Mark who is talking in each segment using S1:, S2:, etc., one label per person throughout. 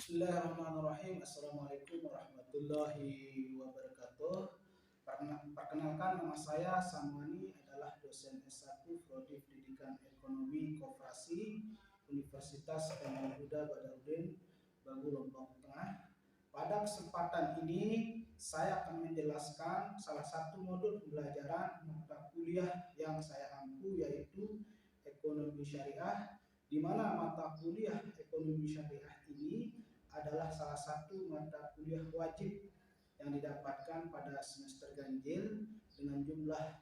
S1: Bismillahirrahmanirrahim. Assalamualaikum warahmatullahi wabarakatuh. Perkenalkan, nama saya Samani, adalah dosen S1 Prodi Pendidikan Ekonomi Koperasi Universitas Muhammadiyah Badarudin, Bagu, Lombok Tengah. Pada kesempatan ini saya akan menjelaskan salah satu modul pembelajaran mata kuliah yang saya ampu, yaitu Ekonomi Syariah, di mana mata kuliah Ekonomi Syariah ini adalah salah satu mata kuliah wajib yang didapatkan pada semester ganjil dengan jumlah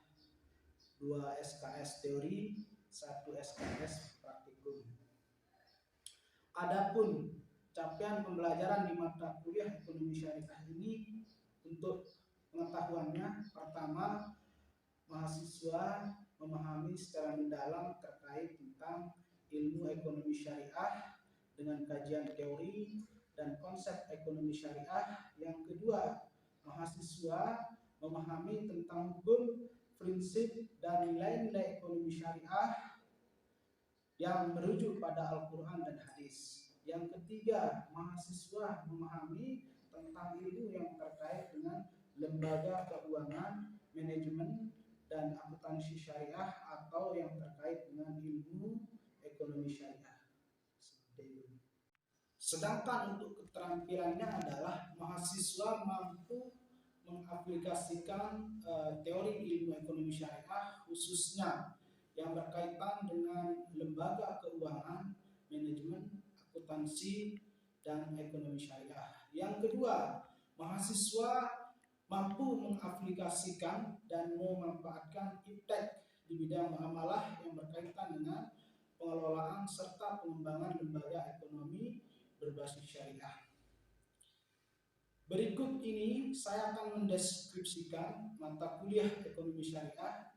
S1: 2 SKS teori, 1 SKS praktikum. Adapun capaian pembelajaran di mata kuliah Ekonomi Syariah ini, untuk pengetahuannya, pertama, mahasiswa memahami secara mendalam terkait tentang ilmu ekonomi syariah dengan kajian teori dan konsep ekonomi syariah. Yang kedua, mahasiswa memahami tentang hukum, prinsip, dan nilai-nilai ekonomi syariah yang merujuk pada Al-Quran dan hadis. Yang ketiga, mahasiswa memahami tentang ilmu yang terkait dengan lembaga keuangan, manajemen, dan akuntansi syariah, atau yang terkait dengan ilmu ekonomi syariah. Sedangkan untuk keterampilannya adalah mahasiswa mampu mengaplikasikan teori ilmu ekonomi syariah, khususnya yang berkaitan dengan lembaga keuangan, manajemen, akuntansi, dan ekonomi syariah. Yang kedua, mahasiswa mampu mengaplikasikan dan memanfaatkan iptek di bidang muamalah yang berkaitan dengan pengelolaan serta pengembangan lembaga ekonomi berbasis syariah. Berikut ini saya akan mendeskripsikan mata kuliah ekonomi syariah.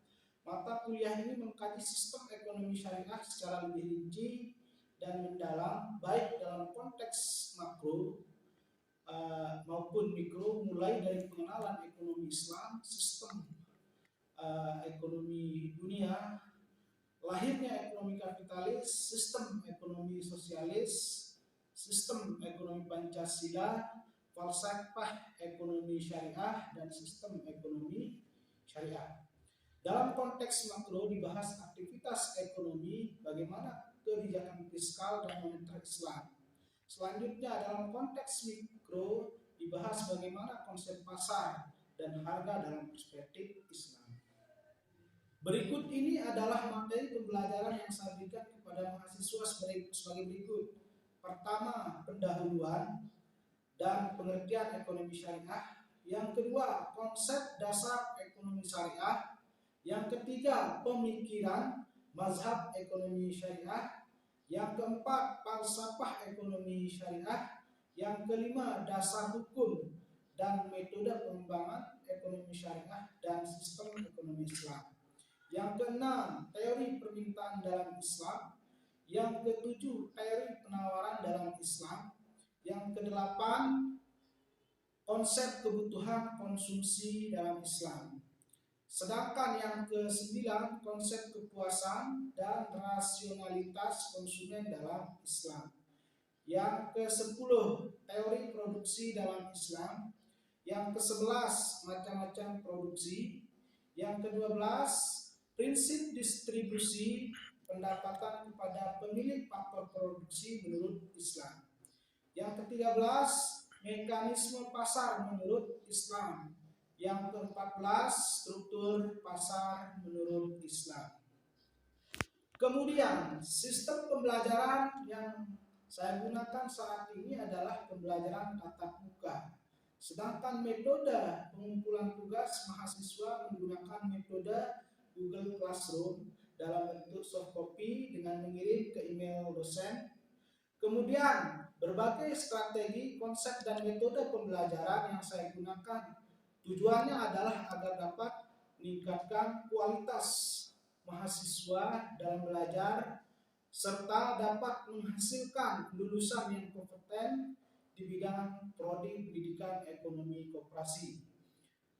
S1: Mata kuliah ini mengkaji sistem ekonomi syariah secara lebih rinci dan mendalam, baik dalam konteks makro maupun mikro, mulai dari pengenalan ekonomi Islam, sistem ekonomi dunia, lahirnya ekonomi kapitalis, sistem ekonomi sosialis, sistem ekonomi Pancasila, falsafah ekonomi syariah, dan sistem ekonomi syariah. Dalam konteks makro dibahas aktivitas ekonomi, bagaimana kebijakan fiskal dan moneter Islam. Selanjutnya dalam konteks mikro dibahas bagaimana konsep pasar dan harga dalam perspektif Islam. Berikut ini adalah materi pembelajaran yang saya berikan kepada mahasiswa sebagai berikut. Pertama, pendahuluan dan pengertian ekonomi syariah. Yang kedua, konsep dasar ekonomi syariah. Yang ketiga, pemikiran mazhab ekonomi syariah. Yang keempat, falsafah ekonomi syariah. Yang kelima, dasar hukum dan metode pengembangan ekonomi syariah dan sistem ekonomi Islam. Yang keenam, teori permintaan dalam Islam. Yang ketujuh, teori penawaran dalam Islam. Yang kedelapan, konsep kebutuhan konsumsi dalam Islam. Sedangkan yang kesembilan, konsep kepuasan dan rasionalitas konsumen dalam Islam. Yang kesepuluh, teori produksi dalam Islam. Yang kesebelas, macam-macam produksi. Yang kedua-belas, prinsip distribusi pendapatan kepada pemilik faktor produksi menurut Islam. Yang ke-13, mekanisme pasar menurut Islam. Yang ke-14, struktur pasar menurut Islam. Kemudian sistem pembelajaran yang saya gunakan saat ini adalah pembelajaran tatap muka. Sedangkan metode pengumpulan tugas mahasiswa menggunakan metode Google Classroom dalam bentuk soft copy dengan mengirim ke email dosen. Kemudian berbagai strategi, konsep, dan metode pembelajaran yang saya gunakan tujuannya adalah agar dapat meningkatkan kualitas mahasiswa dalam belajar serta dapat menghasilkan lulusan yang kompeten di bidang prodi pendidikan ekonomi koperasi.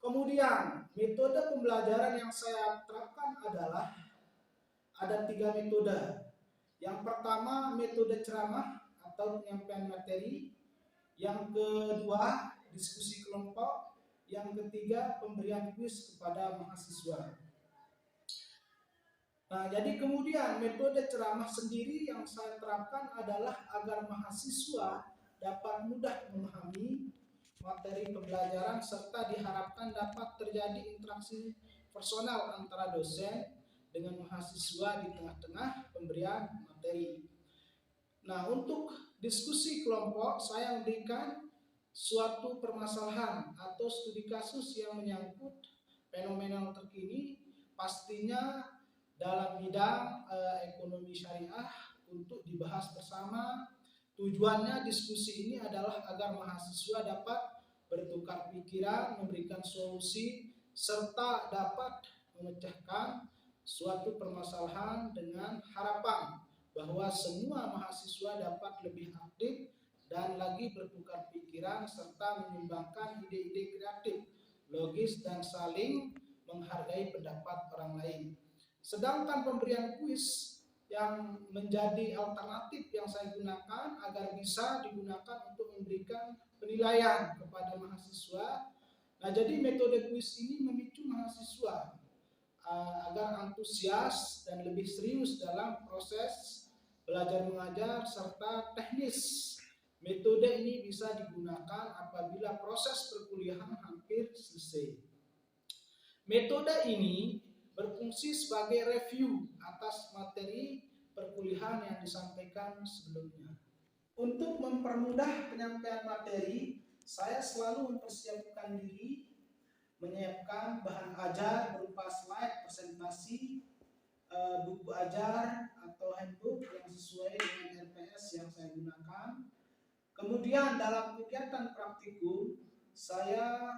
S1: Kemudian metode pembelajaran yang saya terapkan adalah ada 3 metode. Yang pertama, metode ceramah atau penyampaian materi. Yang kedua, diskusi kelompok. Yang ketiga, pemberian kuis kepada mahasiswa. Nah, jadi kemudian metode ceramah sendiri yang saya terapkan adalah agar mahasiswa dapat mudah memahami materi pembelajaran serta diharapkan dapat terjadi interaksi personal antara dosen dengan mahasiswa di tengah-tengah pemberian materi. Nah, untuk diskusi kelompok saya memberikan suatu permasalahan atau studi kasus yang menyangkut fenomena terkini, pastinya dalam bidang ekonomi syariah untuk dibahas bersama. Tujuannya diskusi ini adalah agar mahasiswa dapat bertukar pikiran, memberikan solusi, serta dapat memecahkan suatu permasalahan dengan harapan bahwa semua mahasiswa dapat lebih aktif dan lagi bertukar pikiran serta menyumbangkan ide-ide kreatif, logis, dan saling menghargai pendapat orang lain. Sedangkan pemberian kuis yang menjadi alternatif yang saya gunakan agar bisa digunakan untuk memberikan penilaian kepada mahasiswa. Nah, jadi metode kuis ini memicu mahasiswa agar antusias dan lebih serius dalam proses belajar mengajar serta teknis. Metode ini bisa digunakan apabila proses perkuliahan hampir selesai. Metode ini berfungsi sebagai review atas materi perkuliahan yang disampaikan sebelumnya. Untuk mempermudah penyampaian materi, saya selalu mempersiapkan diri, menyiapkan bahan ajar berupa slide presentasi, buku ajar atau handbook yang sesuai dengan RPS yang saya gunakan. Kemudian dalam kegiatan praktikum, saya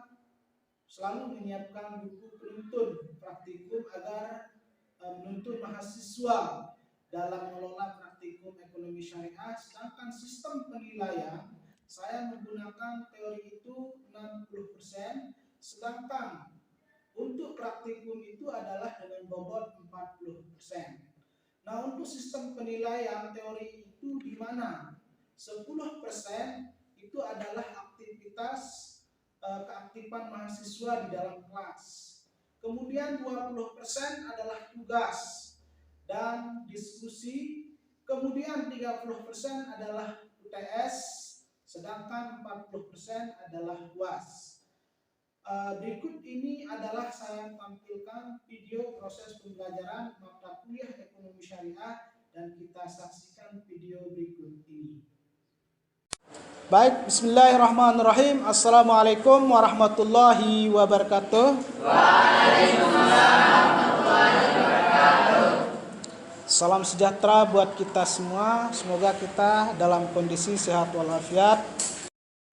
S1: selalu menyiapkan buku penuntun praktikum agar menuntun mahasiswa dalam mengelola praktikum ekonomi syariah. Sedangkan sistem penilaian saya menggunakan teori itu 60%, sedangkan untuk praktikum itu adalah dengan bobot 40%. Nah, untuk sistem penilaian teori itu di mana 10% itu adalah aktivitas keaktifan mahasiswa di dalam kelas. Kemudian 20% adalah tugas dan diskusi. Kemudian 30% adalah UTS, sedangkan 40% adalah UAS. Berikut ini adalah saya tampilkan video proses pembelajaran mata kuliah ekonomi syariah dan kita saksikan video berikut ini. Baik, bismillahirrahmanirrahim. Assalamualaikum warahmatullahi wabarakatuh. Waalaikumsalam warahmatullahi wabarakatuh. Salam sejahtera buat kita semua. Semoga kita dalam kondisi sehat walafiat.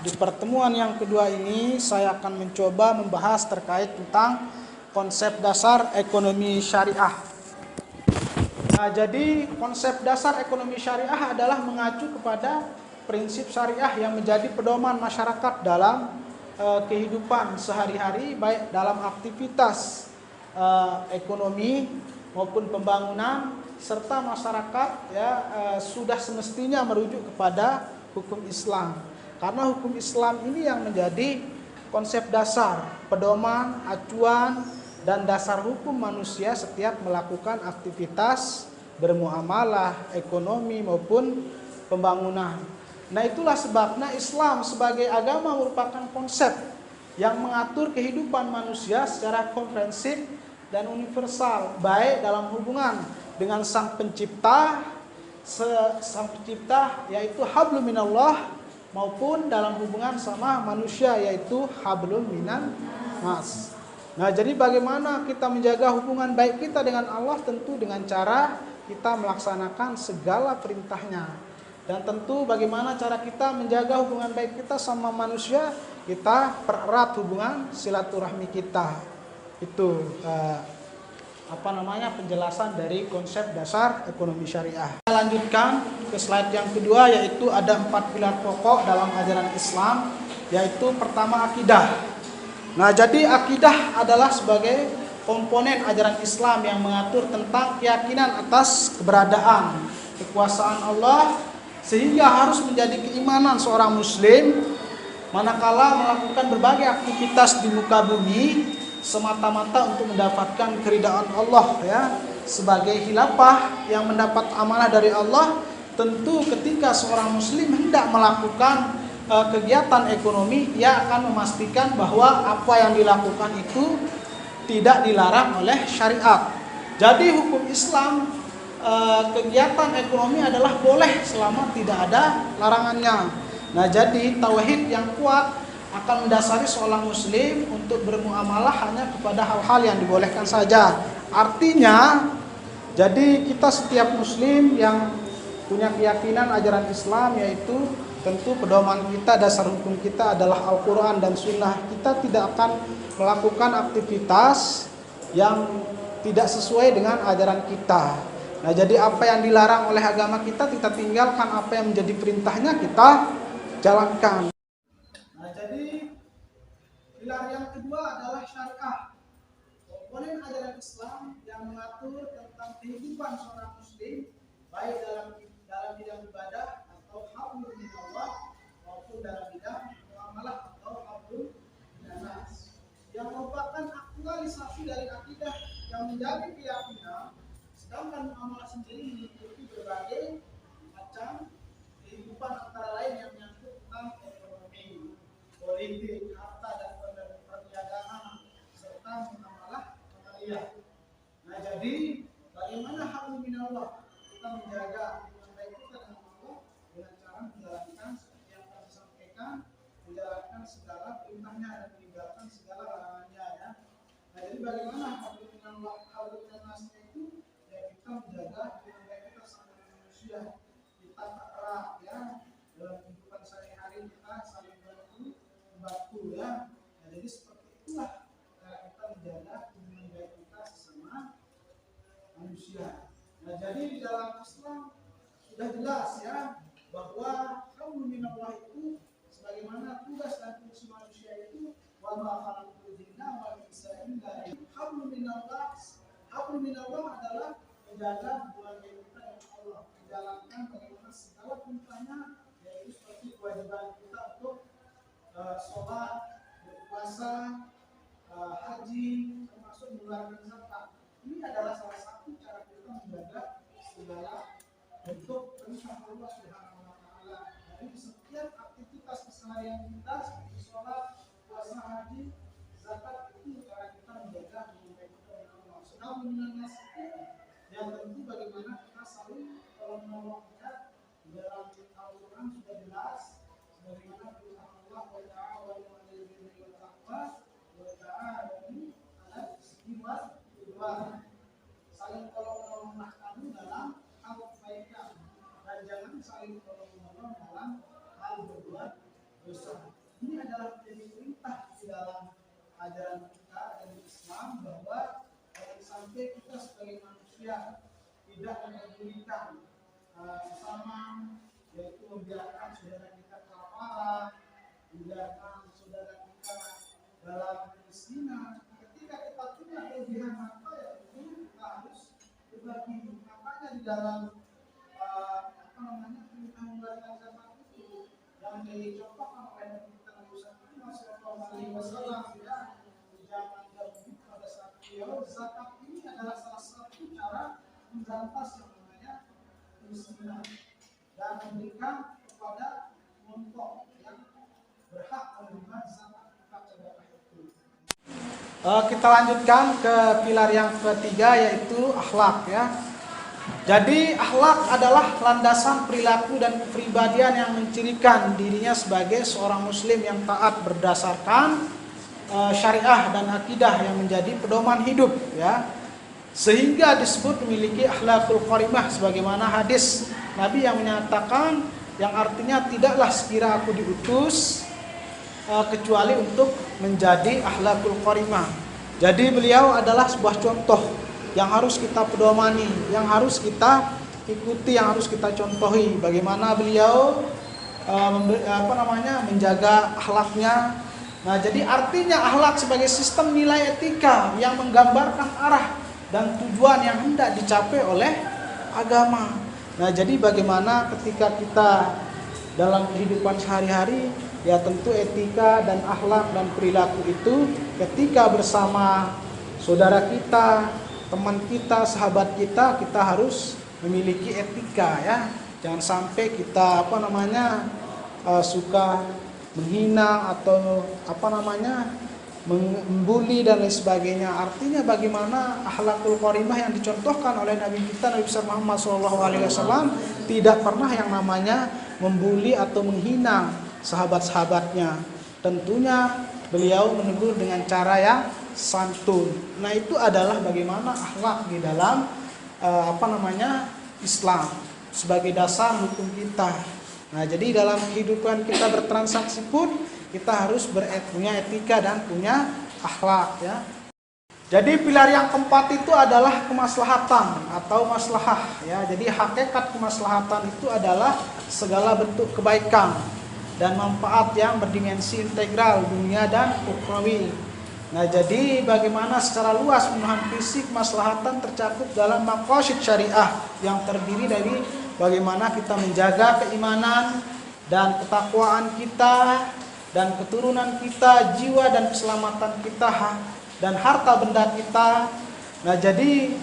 S1: Di pertemuan yang kedua ini saya akan mencoba membahas terkait tentang konsep dasar ekonomi syariah. Nah, jadi konsep dasar ekonomi syariah adalah mengacu kepada prinsip syariah yang menjadi pedoman masyarakat dalam kehidupan sehari-hari, baik dalam aktivitas ekonomi maupun pembangunan, serta masyarakat sudah semestinya merujuk kepada hukum Islam. Karena hukum Islam ini yang menjadi konsep dasar, pedoman, acuan, dan dasar hukum manusia setiap melakukan aktivitas bermuamalah ekonomi maupun pembangunan. Nah, itulah sebabnya Islam sebagai agama merupakan konsep yang mengatur kehidupan manusia secara komprehensif dan universal, baik dalam hubungan dengan Sang Pencipta yaitu hablum minallah, maupun dalam hubungan sama manusia yaitu hablum minan nas. Nah, jadi bagaimana kita menjaga hubungan baik kita dengan Allah? Tentu dengan cara kita melaksanakan segala perintahnya. Dan tentu bagaimana cara kita menjaga hubungan baik kita sama manusia? Kita pererat hubungan silaturahmi kita. Itu penjelasan dari konsep dasar ekonomi syariah. Kita lanjutkan ke slide yang kedua, yaitu ada 4 pilar pokok dalam ajaran Islam, yaitu pertama akidah. Nah, jadi akidah adalah sebagai komponen ajaran Islam yang mengatur tentang keyakinan atas keberadaan, kekuasaan Allah, sehingga harus menjadi keimanan seorang muslim manakala melakukan berbagai aktivitas di muka bumi semata-mata untuk mendapatkan keridhaan Allah ya, sebagai khilafah yang mendapat amanah dari Allah. Tentu ketika seorang muslim hendak melakukan kegiatan ekonomi, ia akan memastikan bahwa apa yang dilakukan itu tidak dilarang oleh syariat. Jadi hukum Islam, kegiatan ekonomi adalah boleh selama tidak ada larangannya. Nah, jadi tauhid yang kuat akan mendasari seorang muslim untuk bermuamalah hanya kepada hal-hal yang dibolehkan saja. Artinya, jadi kita setiap muslim yang punya keyakinan ajaran Islam, yaitu tentu pedoman kita, dasar hukum kita adalah Al-Quran dan Sunnah. Kita tidak akan melakukan aktivitas yang tidak sesuai dengan ajaran kita. Nah, jadi apa yang dilarang oleh agama kita tinggalkan, apa yang menjadi perintahnya kita jalankan. Nah, jadi pilar yang kedua adalah syariah, komponen ajaran Islam yang mengatur tentang kehidupan seorang muslim, baik dalam bidang ibadah atau hablum minallah maupun dalam bidang muamalah atau hablum minanas, yang merupakan aktualisasi dari akidah yang menjadi keyakinan. Sedangkan muamalah sendiri meliputi berbagai macam kehidupan, antara lain yang menyangkut tentang ekonomi, politik, harta dan perniagaan, serta muamalah maliyah. Nah, jadi bagaimana hablum minallah, kita menjaga hubungan baik kita dengan Allah dengan cara menjalankan seperti yang kami sampaikan, menjalankan segala perintahnya dan meninggalkan segala larangannya ya. Nah, jadi bagaimana hablum minallah, hablum minannasnya itu ya, kita menjaga hubungan baik kita sama manusia, kita tak erat ya, dalam kehidupan sehari-hari kita saling membantu ya. Nah, jadi seperti itulah cara kita menjaga hubungan baik kita sesama manusia. Nah, jadi di dalam Islam sudah jelas ya bahwa hablum minallah itu sebagaimana tugas dan fungsi manusia itu, wa ma khalaqtul jinna wal insa illa liya'budun. Hablum minallah adalah menjaga hubungan kita dengan Allah, menjalankan bagaimana segala perintahnya, yaitu seperti kewajiban kita untuk sholat, berpuasa, haji, termasuk mengeluarkan zakat. Ini adalah salah satu cara kita menjaga segala bentuk perintah Allah Subhanahu wa taala. Jadi di setiap aktivitas keseharian kita seperti sholat, puasa, haji, zakat, itu cara kita menjaga hubungan kita dengan Allah. Sedang mengenai yang tentu bagaimana kita saling tolong-menolong ya. Di dalam Al-Quran sudah jelas bagaimana perintah Allah, wa ta'awanu 'alal birri wat taqwa wa ta'awanu 'alal ismi wal 'udwan. Saling tolong-menolonglah kamu dalam hal kebaikan dan jangan saling tolong-menolong dalam hal berbuat dosa. Ini adalah menjadi perintah di dalam ajaran kita dan Islam, bahwa jangan sampai kita sebagai manusia tidak mempedulikan sesama, yaitu membiarkan saudara kita kelaparan, membiarkan saudara kita dalam kemiskinan. Ketika kita punya kelebihan harta, ya itu kita harus berbagi. Makanya di dalam perintah mengeluarkan zakat itu yang dicontohkan oleh Nabi Muhammad SAW ya, di zaman dahulu pada saat beliau, zakat ini adalah salah satu cara memberantas yang namanya kemiskinan dan memberikan kepada kelompok yang berhak menerima zakat sedekah itu. Kita lanjutkan ke pilar yang ketiga, yaitu akhlak ya. Jadi akhlak adalah landasan perilaku dan kepribadian yang mencirikan dirinya sebagai seorang muslim yang taat berdasarkan syariah dan akidah yang menjadi pedoman hidup ya. Sehingga disebut memiliki akhlakul karimah, sebagaimana hadis Nabi yang menyatakan, yang artinya tidaklah sekira aku diutus kecuali untuk menjadi akhlakul karimah. Jadi beliau adalah sebuah contoh yang harus kita pedomani, yang harus kita ikuti, yang harus kita contohi. Bagaimana beliau menjaga akhlaknya. Nah, jadi artinya akhlak sebagai sistem nilai etika yang menggambarkan arah dan tujuan yang hendak dicapai oleh agama. Nah, jadi bagaimana ketika kita dalam kehidupan sehari-hari, ya tentu etika dan akhlak dan perilaku itu ketika bersama saudara kita, teman kita, sahabat kita, kita harus memiliki etika ya. Jangan sampai kita suka menghina atau membuli dan lain sebagainya. Artinya bagaimana akhlakul karimah yang dicontohkan oleh Nabi kita Nabi besar Muhammad SAW tidak pernah yang namanya membuli atau menghina sahabat-sahabatnya. Tentunya beliau menegur dengan cara yang santun. Nah, itu adalah bagaimana akhlak di dalam Islam sebagai dasar hukum kita. Nah, jadi dalam kehidupan kita bertransaksi pun kita harus punya etika dan punya akhlak ya. Jadi pilar yang keempat itu adalah kemaslahatan atau maslahah ya. Jadi hakikat kemaslahatan itu adalah segala bentuk kebaikan dan manfaat yang berdimensi integral dunia dan ukhrawi. Nah, jadi bagaimana secara luas pemenuhan visi kemaslahatan tercakup dalam maqasid syariah yang terdiri dari bagaimana kita menjaga keimanan dan ketakwaan kita dan keturunan kita, jiwa dan keselamatan kita dan harta benda kita. Nah, jadi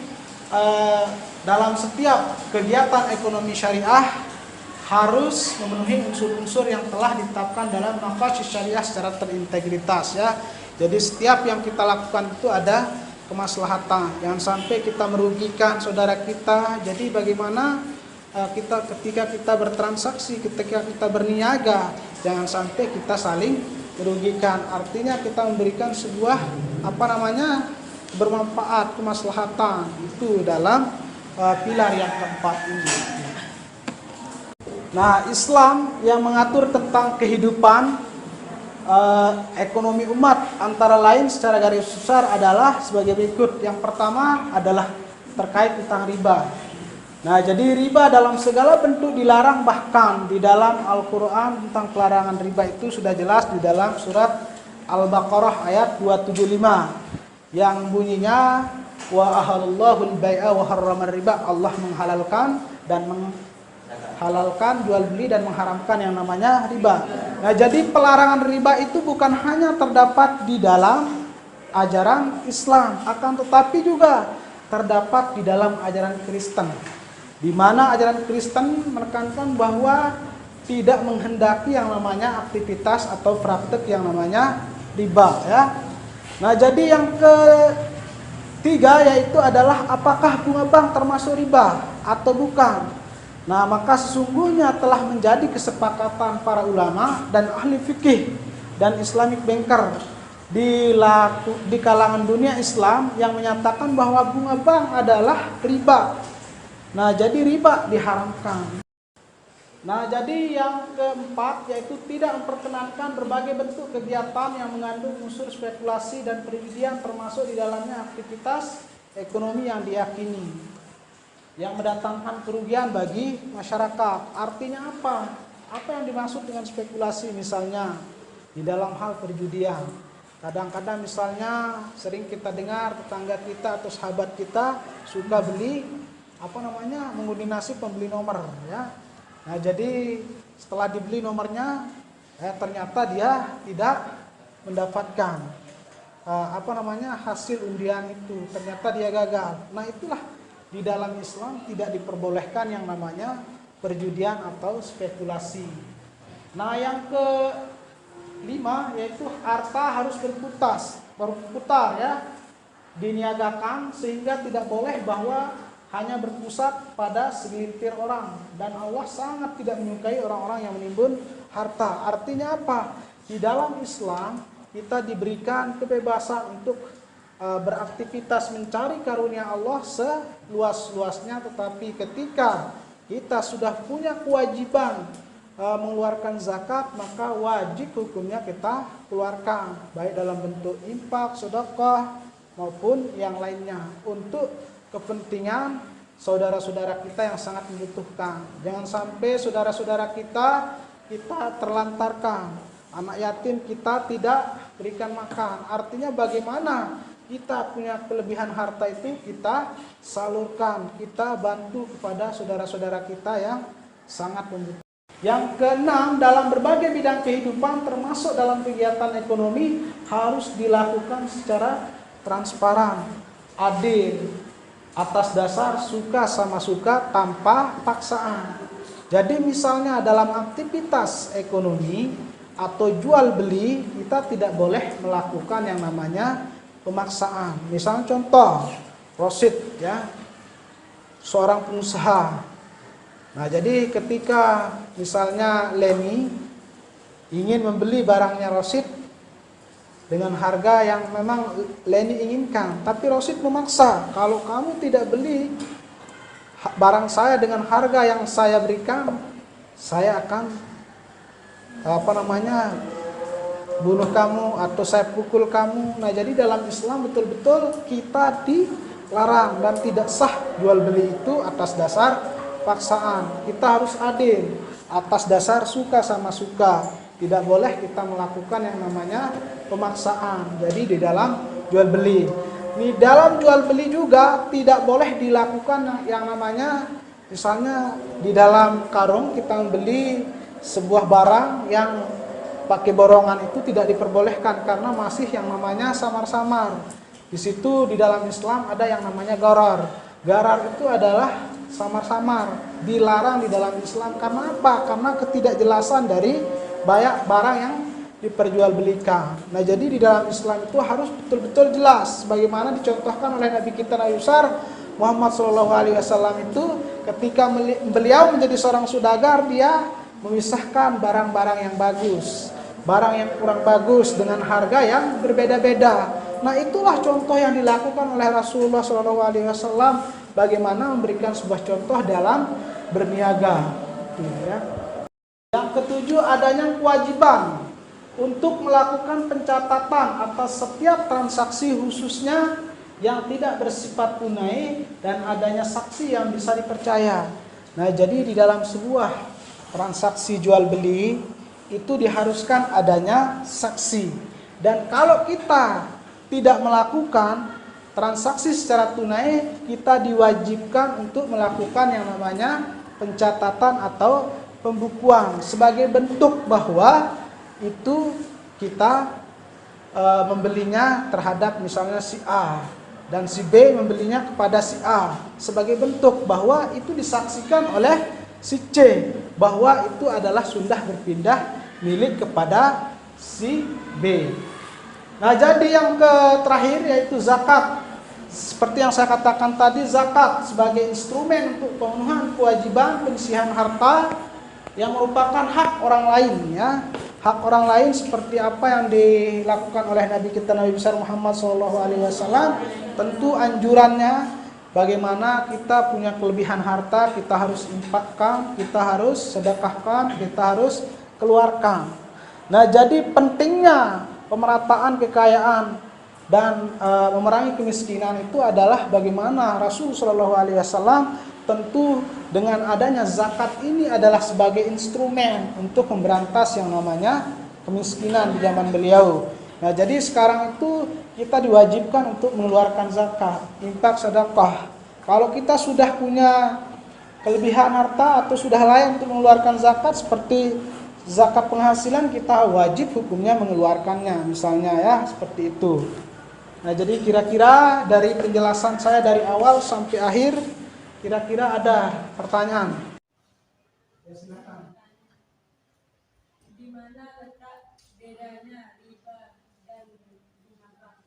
S1: dalam setiap kegiatan ekonomi syariah harus memenuhi unsur-unsur yang telah ditetapkan dalam maqasid syariah secara terintegritas ya. Jadi setiap yang kita lakukan itu ada kemaslahatan. Jangan sampai kita merugikan saudara kita. Jadi bagaimana ketika kita bertransaksi, ketika kita berniaga, jangan sampai kita saling merugikan. Artinya kita memberikan sebuah bermanfaat, kemaslahatan. Itu dalam pilar yang keempat ini. Nah, Islam yang mengatur tentang kehidupan ekonomi umat antara lain secara garis besar adalah sebagai berikut. Yang pertama adalah terkait tentang riba. Nah, jadi riba dalam segala bentuk dilarang, bahkan di dalam Al-Quran tentang pelarangan riba itu sudah jelas di dalam surat Al-Baqarah ayat 275 yang bunyinya wa ahallallahu al-bai'a wa harrama riba. Allah menghalalkan jual beli dan mengharamkan yang namanya riba. Nah, jadi pelarangan riba itu bukan hanya terdapat di dalam ajaran Islam, akan tetapi juga terdapat di dalam ajaran Kristen, di mana ajaran Kristen menekankan bahwa tidak menghendaki yang namanya aktivitas atau praktek yang namanya riba ya. Nah, jadi yang ketiga yaitu adalah apakah bunga bank termasuk riba atau bukan. Nah, maka sesungguhnya telah menjadi kesepakatan para ulama dan ahli fikih dan Islamic banker di kalangan dunia Islam yang menyatakan bahwa bunga bank adalah riba. Nah, jadi riba diharamkan. Nah, jadi yang keempat yaitu tidak memperkenankan berbagai bentuk kegiatan yang mengandung unsur spekulasi dan perjudian, termasuk di dalamnya aktivitas ekonomi yang diyakini yang mendatangkan kerugian bagi masyarakat. Artinya apa? Apa yang dimaksud dengan spekulasi? Misalnya di dalam hal perjudian. Kadang-kadang misalnya sering kita dengar tetangga kita atau sahabat kita suka beli mengoordinasi pembeli nomor ya. Nah, jadi setelah dibeli nomornya ternyata dia tidak mendapatkan hasil undian itu, ternyata dia gagal. Nah, itulah di dalam Islam tidak diperbolehkan yang namanya perjudian atau spekulasi. Nah, yang kelima yaitu harta harus berputar ya, diniagakan sehingga tidak boleh bahwa hanya berpusat pada segelintir orang, dan Allah sangat tidak menyukai orang-orang yang menimbun harta. Artinya apa? Di dalam Islam kita diberikan kebebasan untuk beraktivitas mencari karunia Allah seluas-luasnya, tetapi ketika kita sudah punya kewajiban mengeluarkan zakat, maka wajib hukumnya kita keluarkan, baik dalam bentuk infak, sedekah maupun yang lainnya untuk kepentingan saudara-saudara kita yang sangat membutuhkan. Jangan sampai saudara-saudara kita terlantarkan, anak yatim kita tidak berikan makan. Artinya bagaimana kita punya kelebihan harta itu kita salurkan, kita bantu kepada saudara-saudara kita yang sangat membutuhkan. Yang keenam, dalam berbagai bidang kehidupan termasuk dalam kegiatan ekonomi harus dilakukan secara transparan, adil, atas dasar suka sama suka tanpa paksaan. Jadi misalnya dalam aktivitas ekonomi atau jual beli kita tidak boleh melakukan yang namanya pemaksaan. Misalnya contoh, Rosid ya, seorang pengusaha. Nah, jadi ketika misalnya Leni ingin membeli barangnya Rosid dengan harga yang memang Leni inginkan, tapi Rosid memaksa, kalau kamu tidak beli barang saya dengan harga yang saya berikan, saya akan bunuh kamu atau saya pukul kamu. Nah, jadi dalam Islam betul-betul kita dilarang dan tidak sah jual beli itu atas dasar paksaan. Kita harus adil atas dasar suka sama suka. Tidak boleh kita melakukan yang namanya pemaksaan. Jadi di dalam jual beli, di dalam jual beli juga tidak boleh dilakukan yang namanya, misalnya di dalam karung kita membeli sebuah barang yang pakai borongan, itu tidak diperbolehkan karena masih yang namanya samar-samar. Di situ di dalam Islam ada yang namanya gharar. Gharar itu adalah samar-samar, dilarang di dalam Islam. Karena apa? Karena ketidakjelasan dari banyak barang yang diperjualbelikan. Nah, jadi di dalam Islam itu harus betul-betul jelas, bagaimana dicontohkan oleh Nabi kita Nabi besar Muhammad SAW itu ketika beliau menjadi seorang saudagar, dia memisahkan barang-barang yang bagus, barang yang kurang bagus dengan harga yang berbeda-beda. Nah, itulah contoh yang dilakukan oleh Rasulullah SAW, bagaimana memberikan sebuah contoh dalam berniaga. Ya. Yang ketujuh, adanya kewajiban untuk melakukan pencatatan atas setiap transaksi, khususnya yang tidak bersifat tunai, dan adanya saksi yang bisa dipercaya. Nah, jadi di dalam sebuah transaksi jual beli itu diharuskan adanya saksi. Dan kalau kita tidak melakukan transaksi secara tunai, kita diwajibkan untuk melakukan yang namanya pencatatan atau pembukuan sebagai bentuk bahwa itu kita membelinya terhadap misalnya si A dan si B membelinya kepada si A, sebagai bentuk bahwa itu disaksikan oleh si C bahwa itu adalah sudah berpindah milik kepada si B. Nah, jadi yang terakhir yaitu zakat. Seperti yang saya katakan tadi, zakat sebagai instrumen untuk pemenuhan kewajiban penyisihan harta yang merupakan hak orang lain, ya. Hak orang lain seperti apa yang dilakukan oleh Nabi kita Nabi besar Muhammad SAW. Tentu anjurannya bagaimana kita punya kelebihan harta, kita harus infakkan, kita harus sedekahkan, kita harus keluarkan. Nah, jadi pentingnya pemerataan kekayaan dan memerangi kemiskinan itu adalah bagaimana Rasulullah SAW tentu dengan adanya zakat ini adalah sebagai instrumen untuk memberantas yang namanya kemiskinan di zaman beliau. Nah, jadi sekarang itu kita diwajibkan untuk mengeluarkan zakat, infak, sedekah. Kalau kita sudah punya kelebihan harta atau sudah layak untuk mengeluarkan zakat seperti zakat penghasilan, kita wajib hukumnya mengeluarkannya, misalnya ya, seperti itu. Nah, jadi kira-kira dari penjelasan saya dari awal sampai akhir, kira-kira ada pertanyaan? Ya, silakan.
S2: Di mana letak bedanya riba dan bunga?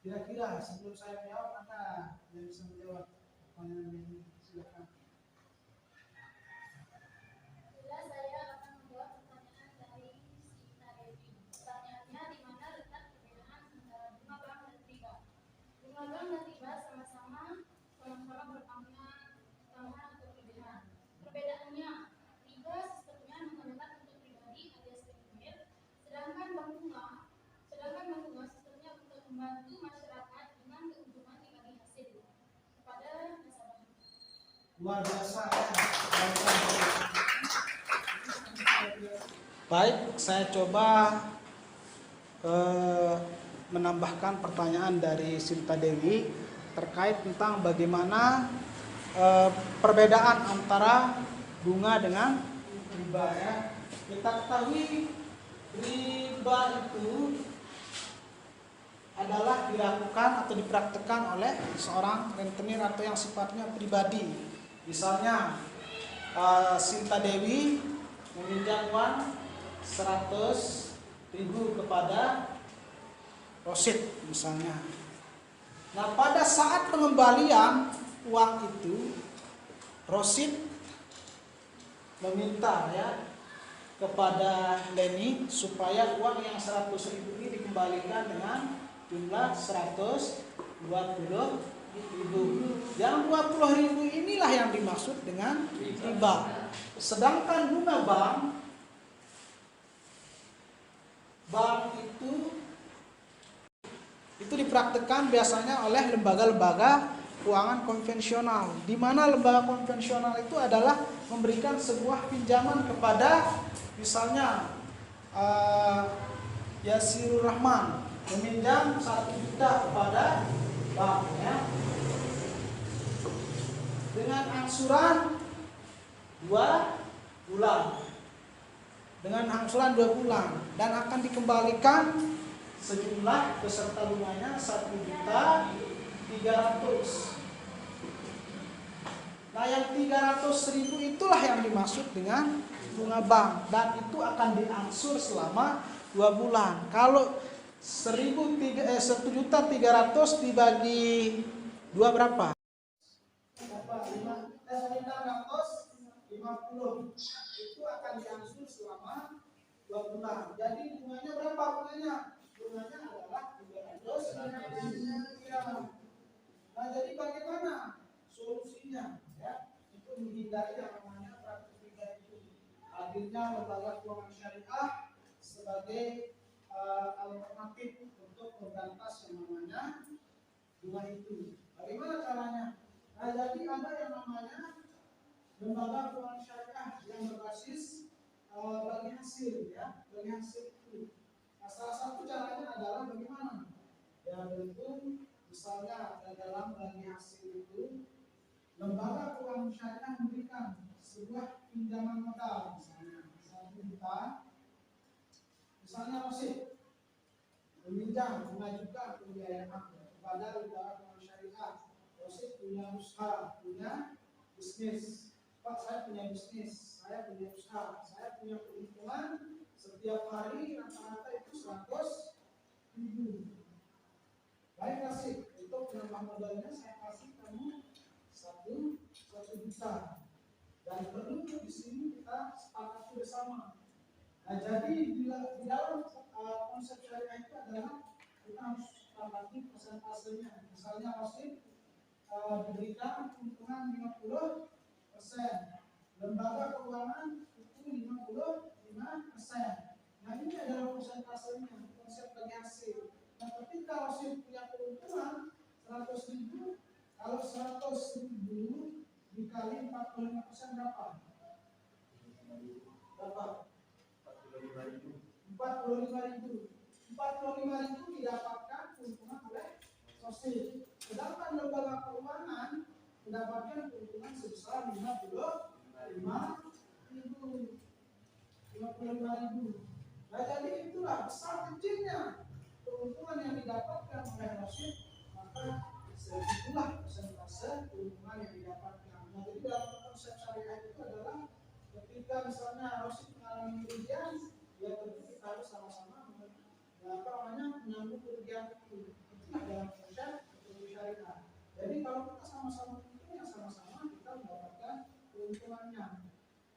S1: Kira-kira sebelum saya menjawab, ada yang bisa menjawab pertanyaan ini? Silakan.
S2: Membantu masyarakat dengan keuntungan yang bagi hasil kepada nasabah.
S1: Luar biasa ya. Baik, saya coba menambahkan pertanyaan dari Sinta Dewi terkait tentang bagaimana perbedaan antara bunga dengan riba ya. Kita ketahui riba itu adalah dilakukan atau dipraktekkan oleh seorang rentenir atau yang sifatnya pribadi. Misalnya Sinta Dewi meminjam uang 100.000 kepada Rosid misalnya. Nah, pada saat pengembalian uang itu, Rosid meminta ya kepada Leni supaya uang yang 100.000 ini dikembalikan dengan jumlah 120.000. Yang 20.000 inilah yang dimaksud dengan riba. Sedangkan bunga bank itu dipraktekkan biasanya oleh lembaga-lembaga keuangan konvensional, di mana lembaga konvensional itu adalah memberikan sebuah pinjaman kepada misalnya Yasirur Rahman meminjam 1 juta kepada bank ya, dengan angsuran 2 bulan. Dengan angsuran 2 bulan dan akan dikembalikan sejumlah beserta bunganya 1.300.000. Nah, yang 300.000 itulah yang dimaksud dengan bunga bank dan itu akan diangsur selama 2 bulan. Kalau 1.300.000 dibagi 2 berapa? 650. Itu akan diangsur selama 2 bulan. Jadi bunganya berapa bunganya? Bunganya adalah 300.000. Nah, jadi bagaimana solusinya? Ya, itu menghindari yang namanya praktik riba itu. Hadirnya lembaga keuangan syariah sebagai alternatif untuk memberantas yang namanya bunga itu. Bagaimana caranya? Nah, jadi ada yang namanya lembaga keuangan syariah yang berbasis bagi hasil ya, bagi hasil itu. Nah, salah satu caranya adalah bagaimana? Ya, tentu misalnya dalam bagi hasil itu lembaga keuangan syariah memberikan sebuah pinjaman modal misalnya 1 juta. Misalnya Rosid meminjam mengajukan pembiayaan kepada lembaga keuangan syariah. Rosid punya usaha, punya bisnis. Pak, saya punya bisnis, saya punya usaha, saya punya keuntungan setiap hari rata-rata itu 100.000. Baik, kasih untuk penambah modalnya saya kasih kamu 1 juta. Dan perlu di sini kita sepakati bersama. Nah, jadi di dalam konsep syariah itu adalah kita harus sepakati persentasenya. Misalnya Rosid diberikan keuntungan 50%, lembaga keuangan itu 55%. Nah, ini adalah persentasenya, konsep bagi hasil. Nah, ketika Rosid punya keuntungan 100.000, kalau 100.000 dikali 45% berapa? Berapa? 45.000. 45.000 didapatkan keuntungan oleh Rosid. Sedangkan lembaga keuangan mendapatkan keuntungan sebesar 55.000. Nah, jadi itulah besar kecilnya keuntungan yang didapatkan oleh Rosid, maka segitulah persentase keuntungan yang didapatkan. Nah, jadi dalam konsep syariah itu adalah ketika misalnya Rosid mengalami kerugian, ya tentu kita harus sama-sama menanggung kerugian itu. Itulah dalam konsep syariah. Jadi kalau kita sama-sama untung, ya sama-sama kita mendapatkan keuntungannya.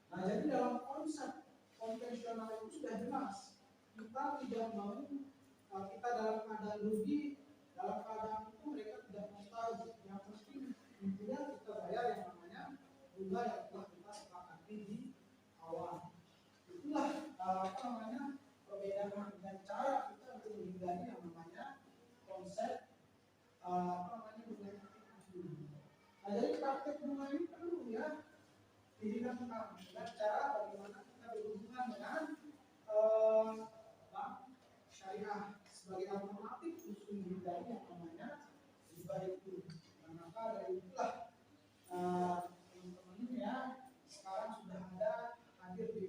S1: Nah, jadi dalam konsep konvensional itu sudah jelas. Kita tidak mau kita dalam keadaan rugi, dalam keadaan itu mereka tidak mau tahu. Yang penting intinya kita bayar yang namanya bunga yang telah kita sepakati di awal. Itulah perbedaan dan cara kita untuk menghindari yang namanya konsep bunga itu. Nah, jadi praktek bunga ini perlu ya dihindarkan dengan cara bagaimana kita berhubungan dengan bank syariah sebagai alternatif untuk menghindari yang namanya riba itu. Nah, maka dari itulah teman-teman ya sekarang sudah ada hadir di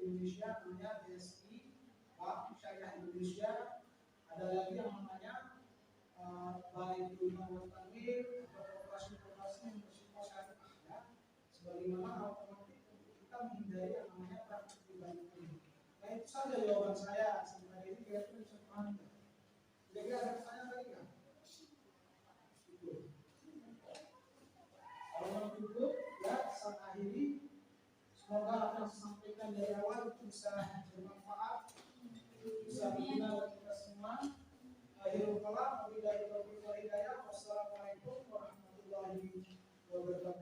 S1: Indonesia ada lagi yang namanya baik itu Tanwir atau operasi-operasi yang bersifat syariah ya, sebagaimana otomatis kita menghindari yang namanya praktik riba ini. Nah itu saja jawaban saya sebenarnya ini kira-kira bisa paham. Kira-kira ada pertanyaan lagi nggak? Kalau mau tutup ya, saya akhiri. Semoga apa yang saya sampaikan dari awal bisa bermanfaat, bisa berguna bagi kita semua. Akhirul kalam, wabillahi taufiq wal hidayah. Wassalamualaikum warahmatullahi wabarakatuh.